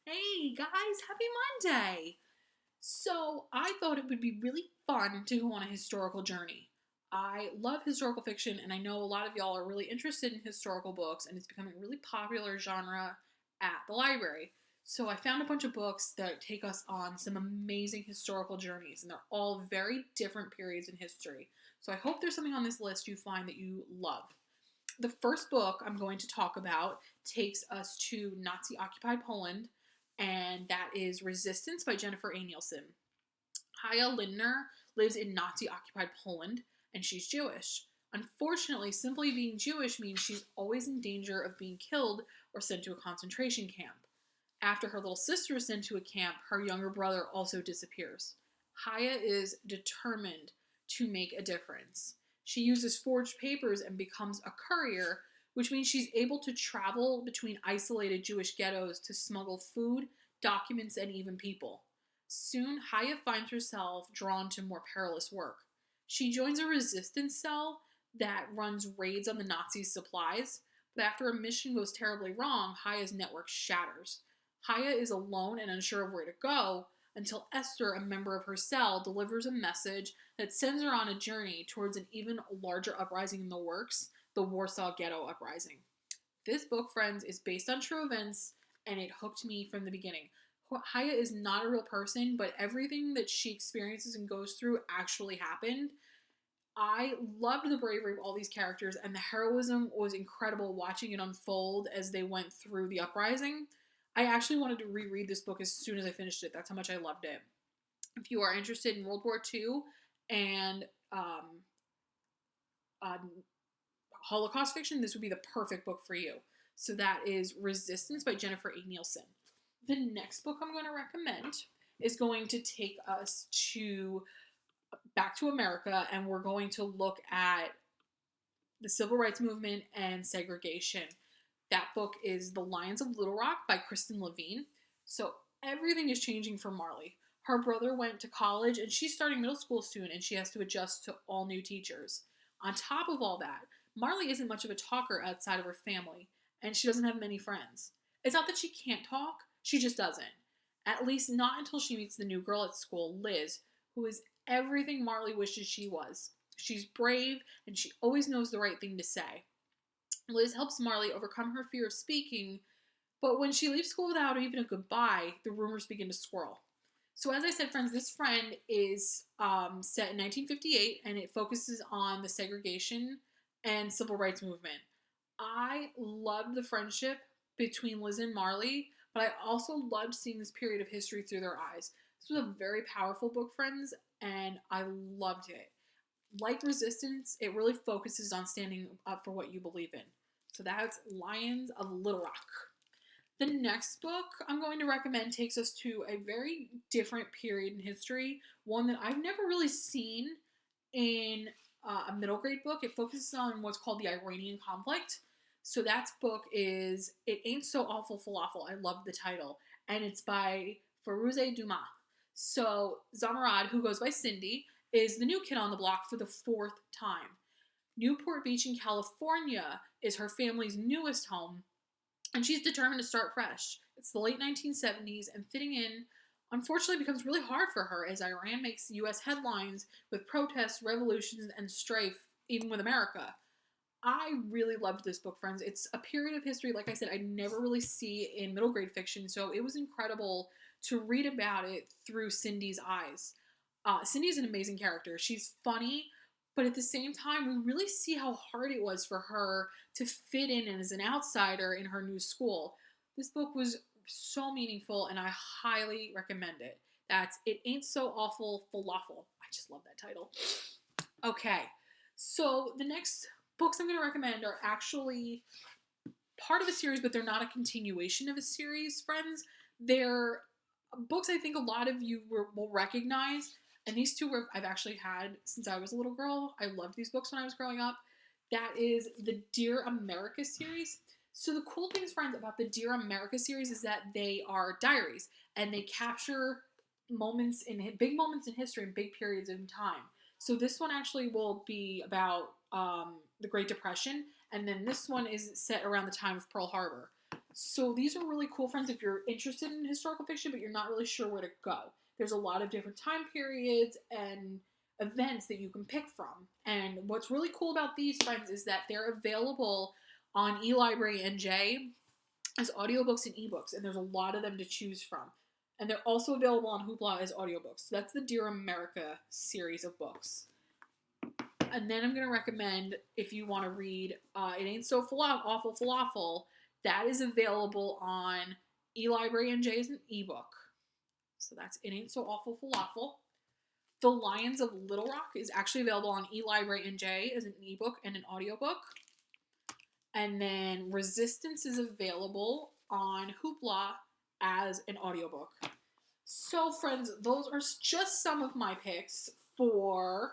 Hey guys, happy Monday! So, I thought it would be really fun to go on a historical journey. I love historical fiction, and I know a lot of y'all are really interested in historical books, and it's becoming a really popular genre at the library. So, I found a bunch of books that take us on some amazing historical journeys, and they're all very different periods in history. So, I hope there's something on this list you find that you love. The first book I'm going to talk about takes us to Nazi occupied Poland, and that is Resistance by Jennifer A. Nielsen. Haya Lindner lives in Nazi occupied Poland, and she's Jewish. Unfortunately, simply being Jewish means she's always in danger of being killed or sent to a concentration camp. After her little sister is sent to a camp, her younger brother also disappears. Haya is determined to make a difference. She uses forged papers and becomes a courier, which means she's able to travel between isolated Jewish ghettos to smuggle food, documents, and even people. Soon, Haya finds herself drawn to more perilous work. She joins a resistance cell that runs raids on the Nazis' supplies, but after a mission goes terribly wrong, Haya's network shatters. Haya is alone and unsure of where to go until Esther, a member of her cell, delivers a message that sends her on a journey towards an even larger uprising in the works, the Warsaw Ghetto Uprising. This book, friends, is based on true events, and it hooked me from the beginning. Haya is not a real person, but everything that she experiences and goes through actually happened. I loved the bravery of all these characters, and the heroism was incredible watching it unfold as they went through the uprising. I actually wanted to reread this book as soon as I finished it. That's how much I loved it. If you are interested in World War II and um, Holocaust fiction, this would be the perfect book for you. So that is Resistance by Jennifer A. Nielsen. The next book I'm going to recommend is going to take us to back to America, and we're going to look at the civil rights movement and segregation. That book is The Lions of Little Rock by Kristen Levine. So everything is changing for Marley. Her brother went to college, and she's starting middle school soon, and she has to adjust to all new teachers. On top of all that, Marley isn't much of a talker outside of her family, and she doesn't have many friends. It's not that she can't talk, she just doesn't. At least not until she meets the new girl at school, Liz, who is everything Marley wishes she was. She's brave, and she always knows the right thing to say. Liz helps Marley overcome her fear of speaking, but when she leaves school without even a goodbye, the rumors begin to swirl. So, as I said, friends, this friend is set in 1958, and it focuses on the segregation and civil rights movement. I loved the friendship between Liz and Marley, but I also loved seeing this period of history through their eyes. This was a very powerful book, friends, and I loved it. Like Resistance, it really focuses on standing up for what you believe in. So that's Lions of Little Rock. The next book I'm going to recommend takes us to a very different period in history, one that I've never really seen in a middle grade book. It focuses on what's called the Iranian conflict. So that book is It Ain't So Awful Falafel. I love the title. And it's by Firouzeh Dumas. So Zamarad, who goes by Cindy, is the new kid on the block for the fourth time. Newport Beach in California is her family's newest home, and she's determined to start fresh. It's the late 1970s, and fitting in, unfortunately, becomes really hard for her as Iran makes U.S. headlines with protests, revolutions, and strife, even with America. I really loved this book, friends. It's a period of history, like I said, I never really see in middle grade fiction, so it was incredible to read about it through Cindy's eyes. Cindy's an amazing character. She's funny, but at the same time, we really see how hard it was for her to fit in as an outsider in her new school. This book was so meaningful, and I highly recommend it. That's It Ain't So Awful Falafel. I just love that title. Okay, so the next books I'm going to recommend are actually part of a series, but they're not a continuation of a series, friends. They're books I think a lot of you will recognize. And these two I've actually had since I was a little girl. I loved these books when I was growing up. That is the Dear America series. So the cool things, friends, about the Dear America series is that they are diaries, and they capture big moments in history and big periods in time. So this one actually will be about the Great Depression, and then this one is set around the time of Pearl Harbor. So these are really cool, friends, if you're interested in historical fiction, but you're not really sure where to go. There's a lot of different time periods and events that you can pick from. And what's really cool about these, friends, is that they're available on eLibrary NJ as audiobooks and ebooks, and there's a lot of them to choose from. And they're also available on Hoopla as audiobooks. So that's the Dear America series of books. And then I'm going to recommend, if you want to read It Ain't So Awful Falafel, that is available on eLibrary NJ as an ebook. So that's It Ain't So Awful Falafel. The Lions of Little Rock is actually available on eLibrary NJ as an ebook and an audiobook. And then Resistance is available on Hoopla as an audiobook. So, friends, those are just some of my picks for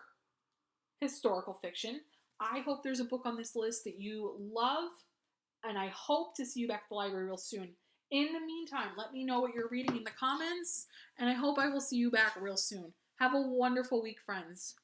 historical fiction. I hope there's a book on this list that you love, and I hope to see you back at the library real soon. In the meantime, let me know what you're reading in the comments, and I hope I will see you back real soon. Have a wonderful week, friends.